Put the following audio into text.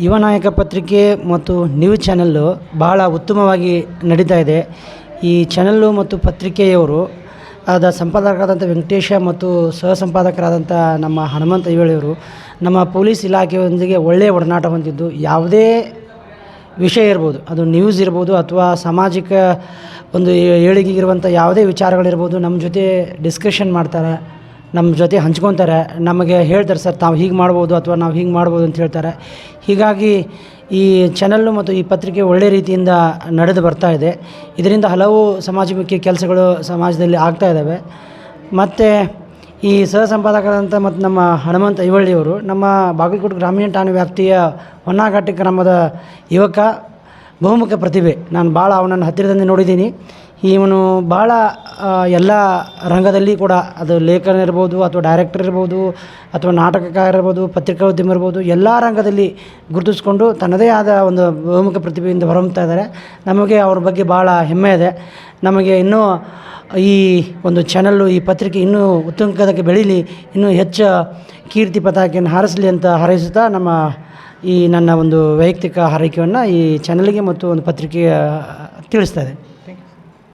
ಯುವ ನಾಯಕ ಪತ್ರಿಕೆ ಮತ್ತು ನ್ಯೂಸ್ ಚಾನೆಲ್ಲು ಬಹಳ ಉತ್ತಮವಾಗಿ ನಡೀತಾ ಇದೆ. ಈ ಚಾನೆಲ್ಲು ಮತ್ತು ಪತ್ರಿಕೆಯವರು ಸಂಪಾದಕರಾದಂಥ ವೆಂಕಟೇಶ ಮತ್ತು ಸಹ ಸಂಪಾದಕರಾದಂಥ ನಮ್ಮ ಹನುಮಂತ ಐಹೊಳೆಯವರು ನಮ್ಮ ಪೊಲೀಸ್ ಇಲಾಖೆಯೊಂದಿಗೆ ಒಳ್ಳೆಯ ಒಡನಾಟ ಹೊಂದಿದ್ದು, ಯಾವುದೇ ವಿಷಯ ಇರ್ಬೋದು, ಅದು ನ್ಯೂಸ್ ಇರ್ಬೋದು ಅಥವಾ ಸಾಮಾಜಿಕ ಒಂದು ಏಳಿಗೆಗಿರುವಂಥ ಯಾವುದೇ ವಿಚಾರಗಳಿರ್ಬೋದು, ನಮ್ಮ ಜೊತೆ ಡಿಸ್ಕಷನ್ ಮಾಡ್ತಾರೆ, ನಮ್ಮ ಜೊತೆ ಹಂಚ್ಕೊತಾರೆ, ನಮಗೆ ಹೇಳ್ತಾರೆ ಸರ್ ತಾವು ಹೀಗೆ ಮಾಡ್ಬೋದು ಅಥವಾ ನಾವು ಹೀಗೆ ಮಾಡ್ಬೋದು ಅಂತ ಹೇಳ್ತಾರೆ. ಹೀಗಾಗಿ ಈ ಚಾನಲ್ಲು ಮತ್ತು ಈ ಪತ್ರಿಕೆ ಒಳ್ಳೆಯ ರೀತಿಯಿಂದ ನಡೆದು ಬರ್ತಾ ಇದೆ. ಇದರಿಂದ ಹಲವು ಸಮಾಜಮುಖಿ ಕೆಲಸಗಳು ಸಮಾಜದಲ್ಲಿ ಆಗ್ತಾ ಇದ್ದಾವೆ. ಮತ್ತು ಈ ಸಹ ಸಂಪಾದಕರಾದಂಥ ಮತ್ತು ನಮ್ಮ ಹನುಮಂತ ಐಹೊಳೆಯವರು ನಮ್ಮ ಬಾಗಲಕೋಟೆ ಗ್ರಾಮೀಣ ಠಾಣೆ ವ್ಯಾಪ್ತಿಯ ಹೊನ್ನಾಘಾಟಿ ಗ್ರಾಮದ ಯುವಕ, ಬಹುಮುಖ ಪ್ರತಿಭೆ. ನಾನು ಭಾಳ ಅವನನ್ನು ಹತ್ತಿರದಿಂದ ನೋಡಿದ್ದೀನಿ. ಇವನು ಭಾಳ ಎಲ್ಲ ರಂಗದಲ್ಲಿ ಕೂಡ, ಅದು ಲೇಖನ ಇರ್ಬೋದು ಅಥವಾ ಡೈರೆಕ್ಟರ್ ಇರ್ಬೋದು ಅಥವಾ ನಾಟಕಕಾರ ಇರ್ಬೋದು, ಪತ್ರಿಕೋದ್ಯಮ ಇರ್ಬೋದು, ಎಲ್ಲ ರಂಗದಲ್ಲಿ ಗುರುತಿಸ್ಕೊಂಡು ತನ್ನದೇ ಆದ ಒಂದು ಬಹುಮುಖ ಪ್ರತಿಭೆಯಿಂದ ಹೊರಹೊಮ್ತಾ ಇದ್ದಾರೆ. ನಮಗೆ ಅವ್ರ ಬಗ್ಗೆ ಭಾಳ ಹೆಮ್ಮೆ ಇದೆ. ನಮಗೆ ಇನ್ನೂ ಈ ಒಂದು ಚಾನಲ್ಲು, ಈ ಪತ್ರಿಕೆ ಇನ್ನೂ ಉತ್ತುಂಗಕ್ಕೆ ಬೆಳೀಲಿ, ಇನ್ನೂ ಹೆಚ್ಚು ಕೀರ್ತಿ ಪತಾಕೆಯನ್ನು ಹಾರಿಸಲಿ ಅಂತ ಹಾರೈಸುತ್ತಾ ನನ್ನ ಒಂದು ವೈಯಕ್ತಿಕ ಹಾರೈಕೆಯನ್ನು ಈ ಚಾನಲ್ಗೆ ಮತ್ತು ಒಂದು ಪತ್ರಿಕೆಗೆ ತಿಳಿಸ್ತಾ ಇದೆ.